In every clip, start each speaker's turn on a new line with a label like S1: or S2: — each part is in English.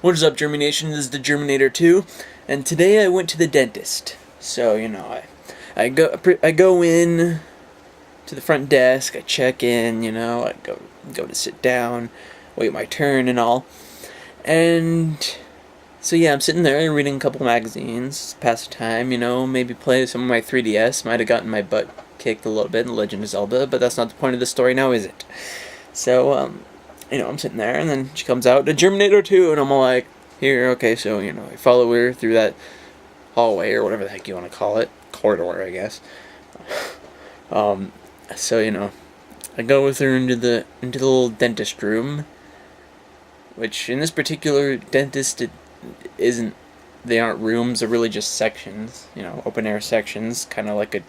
S1: What is up, Germination? This is the Germinator 2, and today I went to the dentist. So, I go in to the front desk, I check in, I go to sit down, wait my turn and all. And so yeah, I'm sitting there reading a couple magazines, pass the time, maybe play some of my 3DS. Might have gotten my butt kicked a little bit in Legend of Zelda, but that's not the point of the story now, is it? So, I'm sitting there, and then she comes out, the Germinator 2, and I'm all like, here, okay, so, I follow her through that hallway, or whatever the heck you want to call it, corridor, I guess. So, I go with her into the little dentist room, which, in this particular dentist, they aren't rooms, they're really just sections, open air sections, kind of like a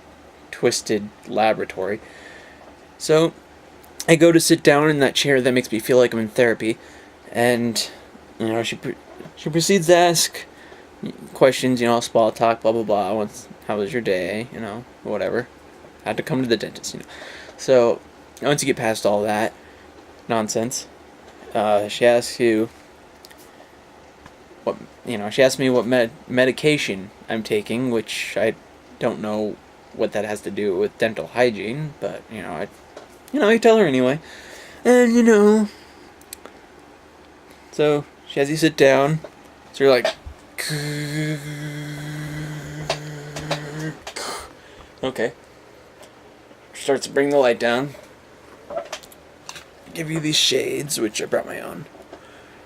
S1: twisted laboratory. So, I go to sit down in that chair that makes me feel like I'm in therapy, and she proceeds to ask questions, small talk, blah blah blah. How was your day? Whatever. I had to come to the dentist, So once you get past all that nonsense, she asks you what She asks me what medication I'm taking, which I don't know what that has to do with dental hygiene, but I tell her anyway. And, so she has you sit down. So you're like, okay. Starts to bring the light down. Give you these shades, which I brought my own.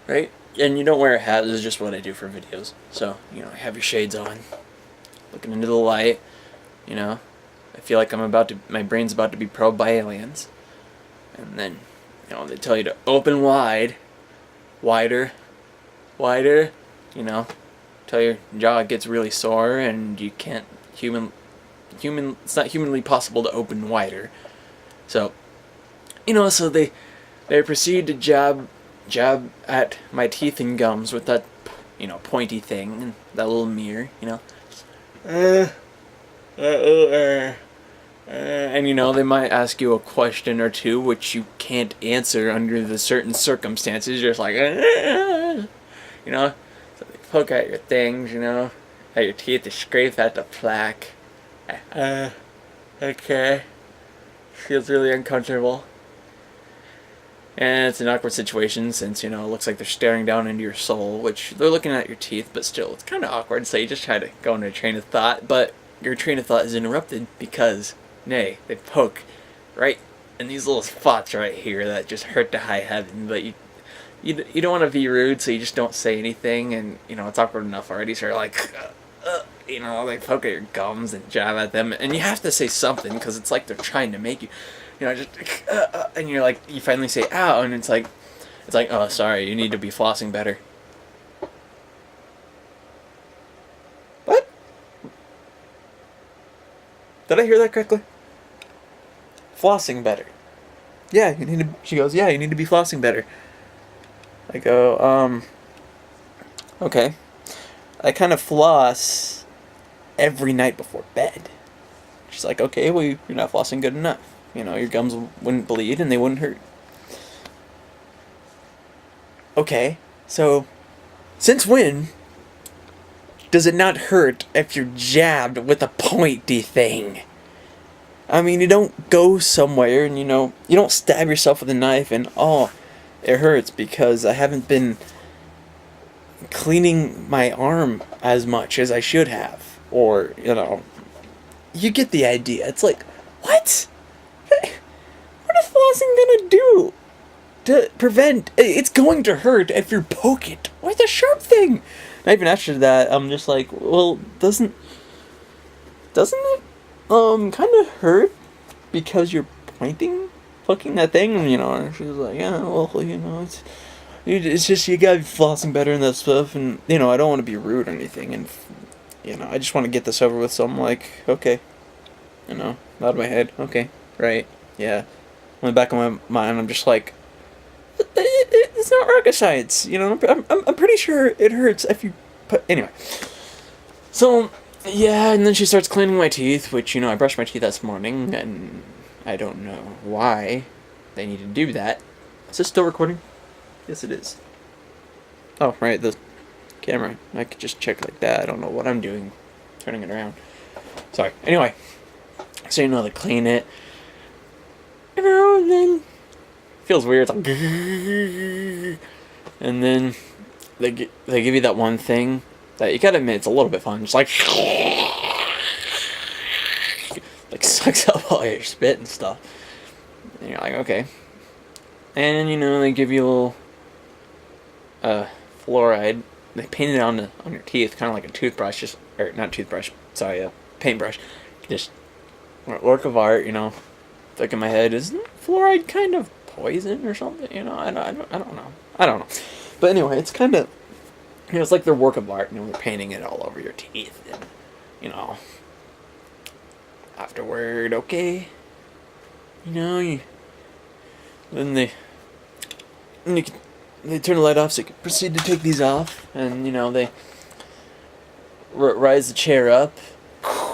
S1: Right? And you don't wear a hat, this is just what I do for videos. So, have your shades on. Looking into the light. I feel like my brain's about to be probed by aliens. And then, they tell you to open wide, wider, till your jaw gets really sore and you can't it's not humanly possible to open wider. So, so they proceed to jab at my teeth and gums with that, pointy thing and that little mirror, and they might ask you a question or two which you can't answer under the certain circumstances. You're just like, so they poke at your things, at your teeth, they scrape at the plaque. Okay. Feels really uncomfortable. And it's an awkward situation since, it looks like they're staring down into your soul, which they're looking at your teeth, but still, it's kind of awkward, so you just try to go into a train of thought, but your train of thought is interrupted because, they poke right in these little spots right here that just hurt to high heaven, but you don't want to be rude, so you just don't say anything, and, it's awkward enough already, so you're like, they poke at your gums and jab at them, and you have to say something, because it's like they're trying to make you, and you're like, you finally say, ow, and it's like, oh, sorry, you need to be flossing better. What? Did I hear that correctly? Flossing better. Yeah, she goes, yeah, you need to be flossing better. I go, okay. I kind of floss every night before bed. She's like, okay, well, you're not flossing good enough. Your gums wouldn't bleed and they wouldn't hurt. Okay, so since when does it not hurt if you're jabbed with a pointy thing? I mean, you don't go somewhere and, you don't stab yourself with a knife and, oh, it hurts because I haven't been cleaning my arm as much as I should have. Or, you get the idea. It's like, what? What is flossing gonna do to prevent? It's going to hurt if you poke it with a sharp thing. And even after that, I'm just like, well, doesn't it kind of hurt because you're poking that thing? And she's like, yeah, well, it's just you gotta be flossing better and that stuff. And I don't want to be rude or anything, and I just want to get this over with. So I'm like, okay, out of my head, okay, right, yeah. In the back of my mind, I'm just like, it's not rocket science, I'm pretty sure it hurts if you put, anyway. So, yeah, and then she starts cleaning my teeth, which, I brushed my teeth this morning, and I don't know why they need to do that. Is this still recording? Yes, it is. Oh, right, the camera. I could just check like that. I don't know what I'm doing. Turning it around. Sorry. Anyway, so you know they clean it. You know, and then feels weird. It's like, and then they give you that one thing that you gotta admit it's a little bit fun. Just like sucks up all your spit and stuff. And you're like, okay. And you know they give you a little fluoride. They paint it on your teeth, kind of like a toothbrush, or not toothbrush. Sorry, a paintbrush. Just work of art, you know. Like in my head, isn't fluoride kind of poison or something? You know, I don't know. But anyway, it's kind of, you know, it's like their work of art. You know, they're painting it all over your teeth, and you know, afterward, okay, you know, then they turn the light off, so you can proceed to take these off, and you know they rise the chair up.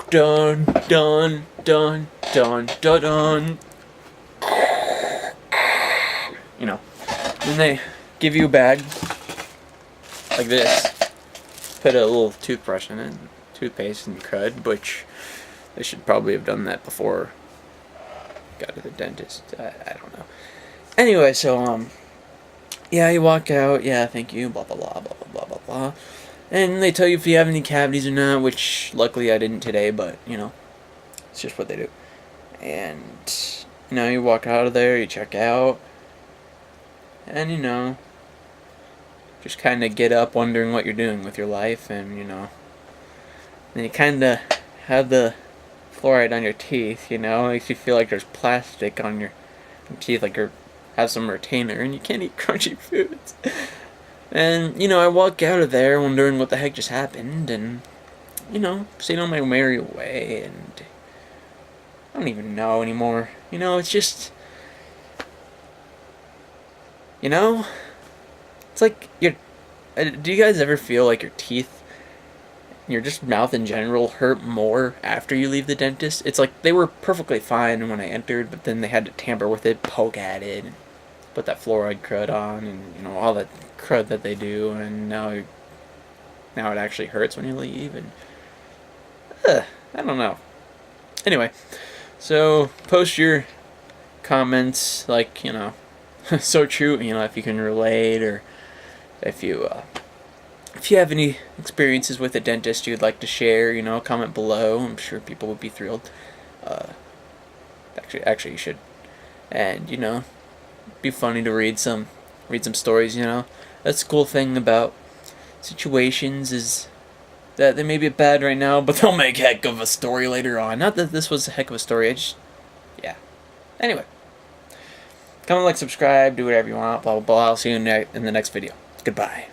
S1: Dun dun dun dun dun dun. You know, then they give you a bag like this. Put a little toothbrush in it, toothpaste and crud, which they should probably have done that before I got to the dentist. I don't know. Anyway, so yeah, you walk out. Yeah, thank you. Blah blah blah blah blah blah blah. And they tell you if you have any cavities or not, which luckily I didn't today, but, you know, it's just what they do. And, you know, you walk out of there, you check out, and, you know, just kind of get up wondering what you're doing with your life, and, you know, then you kind of have the fluoride on your teeth, you know, makes you feel like there's plastic on your teeth, like you have some retainer, and you can't eat crunchy foods. And, you know, I walk out of there wondering what the heck just happened, and, you know, proceed on my merry way, and I don't even know anymore. You know, it's just, you know, it's like, do you guys ever feel like your teeth, your just mouth in general, hurt more after you leave the dentist? It's like they were perfectly fine when I entered, but then they had to tamper with it, poke at it, and put that fluoride crud on, and, you know, all that crud that they do, and now it actually hurts when you leave, and I don't know. Anyway, so post your comments, like, you know, so true, you know, if you can relate, or if you have any experiences with a dentist you'd like to share, you know, comment below. I'm sure people would be thrilled. Actually, you should. And, you know, be funny to read some stories, you know. That's the cool thing about situations, is that they may be bad right now, but they'll make heck of a story later on. Not that this was a heck of a story, yeah. Anyway, comment, like, subscribe, do whatever you want, blah blah blah. I'll see you in the next video. Goodbye.